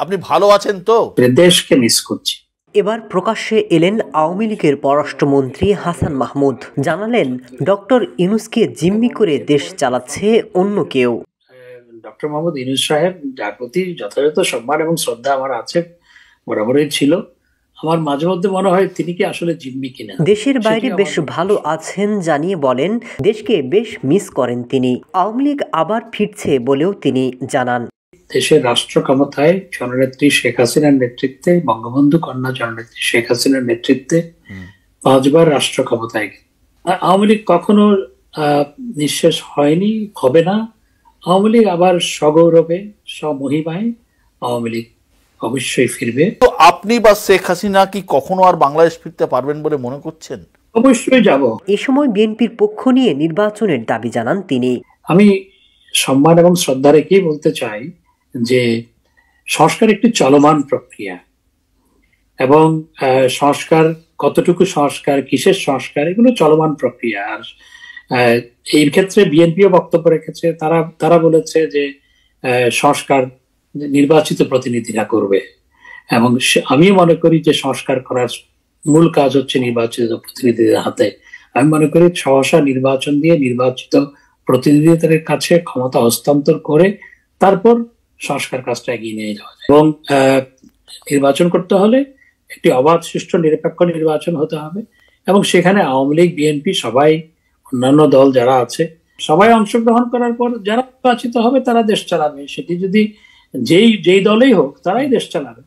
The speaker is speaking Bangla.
আপনি ভালো আছেন তো? দেশকে মিস করছি। এবার প্রকাশ্যে এলেন আওয়ামী লীগের পররাষ্ট্রমন্ত্রী হাসান মাহমুদ। জানালেন ডক্টর ইউনূসকে জিম্মি করে দেশ চালাচ্ছে অন্য কেউ। ডক্টর মোহাম্মদ ইউনূস সাহেব, যার প্রতি যথাযথ সম্মান এবং শ্রদ্ধা আমার আছে, বরাবরই ছিল। আমার মাঝে মধ্যে মনে হয় তিনি কি আসলে জিম্মি কিনা। দেশের বাইরে বেশ ভালো আছেন জানিয়ে বলেন দেশকে বেশ মিস করেন তিনি। আওয়ামী লীগ আবার ফিরছে বলেও তিনি জানান। দেশের রাষ্ট্র ক্ষমতায় জননেত্রী শেখ হাসিনার নেতৃত্বে, বঙ্গবন্ধু কন্যা জননেত্রী শেখ হাসিনার নেতৃত্বে 5 বার রাষ্ট্র ক্ষমতায়। আওয়ামী লীগ কখনো নিঃশেষ হয়নি, হবে না। আওয়ামী লীগ আবার সগৌরবে, স্বমহিমায় আওয়ামী লীগ অবশ্যই ফিরবে। তো আপনি বা শেখ হাসিনা কি কখনো আর বাংলাদেশ ফিরতে পারবেন বলে মনে করছেন? অবশ্যই যাব। এ সময় বিএনপির পক্ষ নিয়ে নির্বাচনের দাবি জানান তিনি। আমি সম্মান এবং শ্রদ্ধা রেখেই বলতে চাই যে সংস্কার একটি চলমান প্রক্রিয়া, এবং সংস্কার কতটুকু সংস্কার, কিসের সংস্কার, এগুলো চলমান প্রক্রিয়া। আর এই ক্ষেত্রে বিএনপিও বক্তব্য রেখেছে। তারা বলেছে যে সংস্কার নির্বাচিত প্রতিনিধিরা করবে, এবং আমিও মনে করি যে সংস্কার করার মূল কাজ হচ্ছে নির্বাচিত প্রতিনিধিদের হাতে। আমি মনে করি সহসা নির্বাচন দিয়ে নির্বাচিত প্রতিনিধিদের কাছে ক্ষমতা হস্তান্তর করে তারপর সংস্কার কাজটা এগিয়ে নিয়ে যাওয়া যায়। এবং নির্বাচন করতে হলে একটি অবাধ, সুষ্ঠু, নিরপেক্ষ নির্বাচন হতে হবে, এবং সেখানে আওয়ামী লীগ, বিএনপি, সবাই, অন্যান্য দল যারা আছে, সবাই অংশগ্রহণ করার পর যারা নির্বাচিত হবে তারা দেশ চালাবে। সেটি যদি যেই দলেই হোক, তারাই দেশ চালাবে।